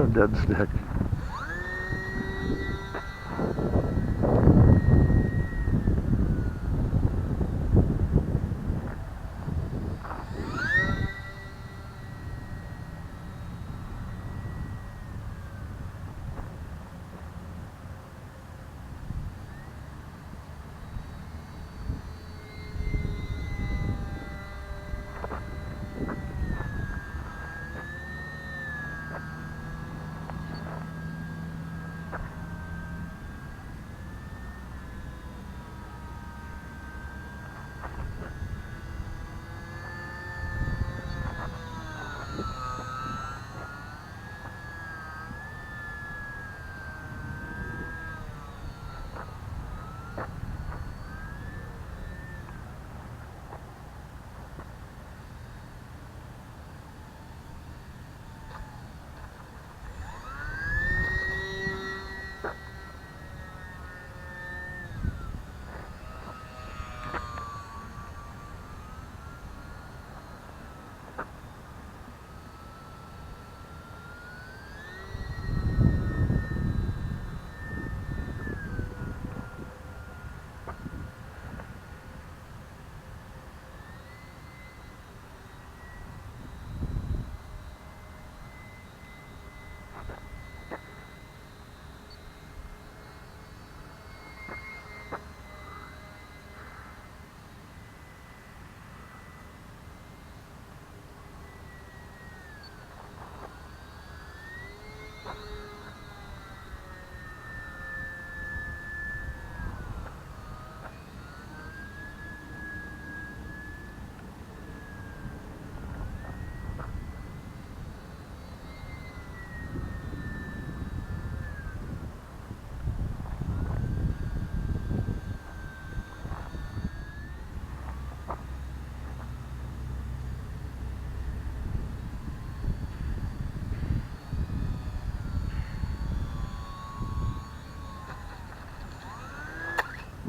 Dead stick.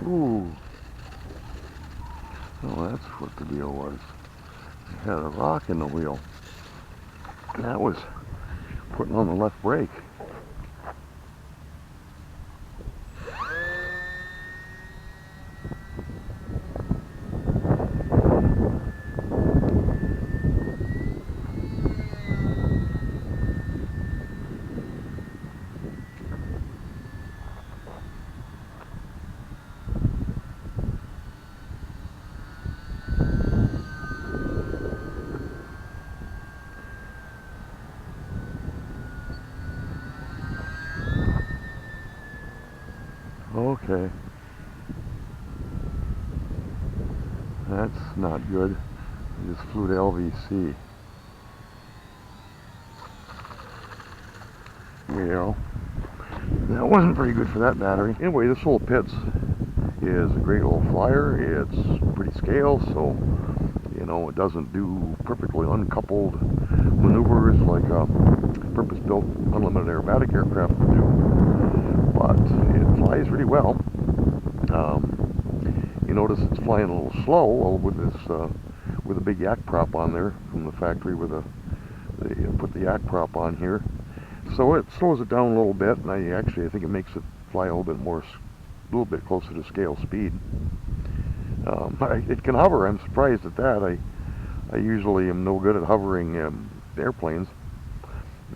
Ooh. Oh, that's what the deal was. It had a rock in the wheel. And that was putting on the left brake. Okay. That's not good. I just flew to LVC. You know, that wasn't very good for that battery. Anyway, this little Pitts is a great little flyer. It's pretty scale, so you know it doesn't do perfectly uncoupled maneuvers like a purpose-built unlimited aerobatic aircraft would do, but it flies really well. You notice it's flying a little slow with this with a big yak prop on there from the factory where they put the yak prop on here. So it slows it down a little bit, and I think it makes it fly a little bit closer to scale speed. It can hover. I'm surprised at that. I usually am no good at hovering airplanes,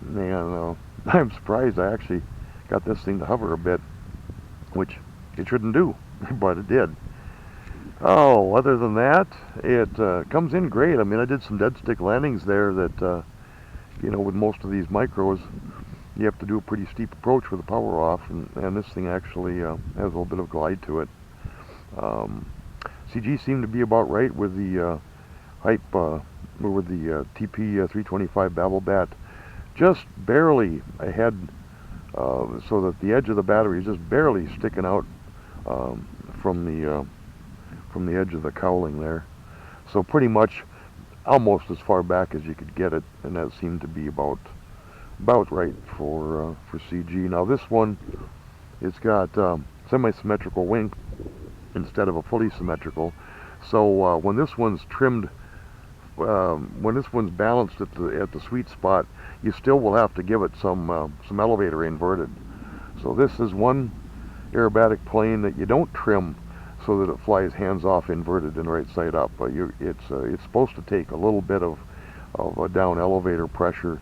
and I'm surprised I actually got this thing to hover a bit, which it shouldn't do, but it did. Oh, other than that, it comes in great. I mean, I did some dead stick landings there that, you know, with most of these micros, you have to do a pretty steep approach with the power off, and this thing actually has a little bit of glide to it. CG seemed to be about right with the hype, with the TP325 Babelbat, just barely ahead, so that the edge of the battery is just barely sticking out from the edge of the cowling there. So pretty much almost as far back as you could get it, and that seemed to be about right for CG. Now this one, it's got semi-symmetrical wing instead of a fully symmetrical. So when this one's trimmed when this one's balanced at the sweet spot, you still will have to give it some elevator inverted. So this is one aerobatic plane that you don't trim so that it flies hands off inverted and right side up. But it's supposed to take a little bit of a down elevator pressure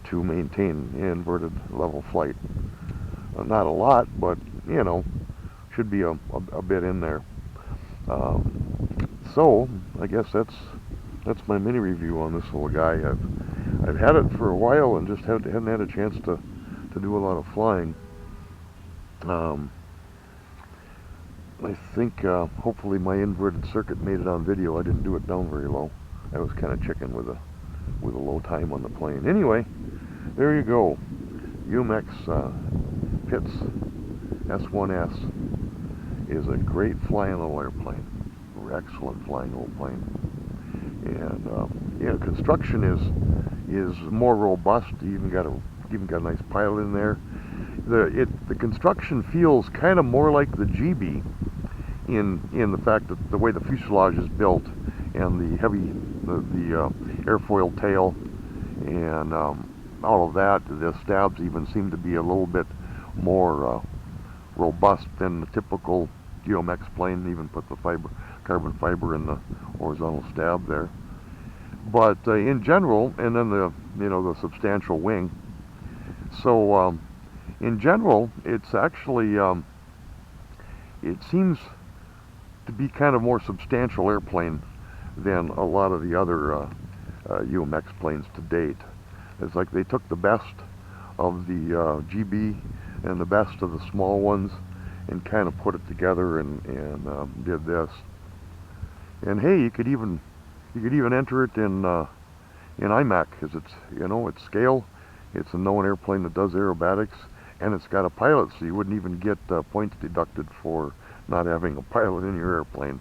to maintain inverted level flight. Not a lot, but you know, should be a bit in there. So I guess that's my mini review on this little guy. I've had it for a while and just hadn't had a chance to do a lot of flying. I think hopefully my inverted circuit made it on video. I didn't do it down very low. I was kind of chicken with a low time on the plane. Anyway, there you go. UMX Pitts S-1S is a great flying little airplane. Excellent flying little plane. And yeah, construction is more robust. You even got a nice pilot in there. The construction feels kind of more like the GB in the fact that the way the fuselage is built and the airfoil tail and all of that. The stabs even seem to be a little bit more robust than the typical UMX plane. Even put the carbon fiber in the horizontal stab there. But in general, and then the substantial wing. So in general, it's actually it seems to be kind of more substantial airplane than a lot of the other UMX planes to date. It's like they took the best of the GB and the best of the small ones and kind of put it together and did this. And hey, you could even enter it in IMAC because it's scale. It's a known airplane that does aerobatics, and it's got a pilot, so you wouldn't even get points deducted for not having a pilot in your airplane.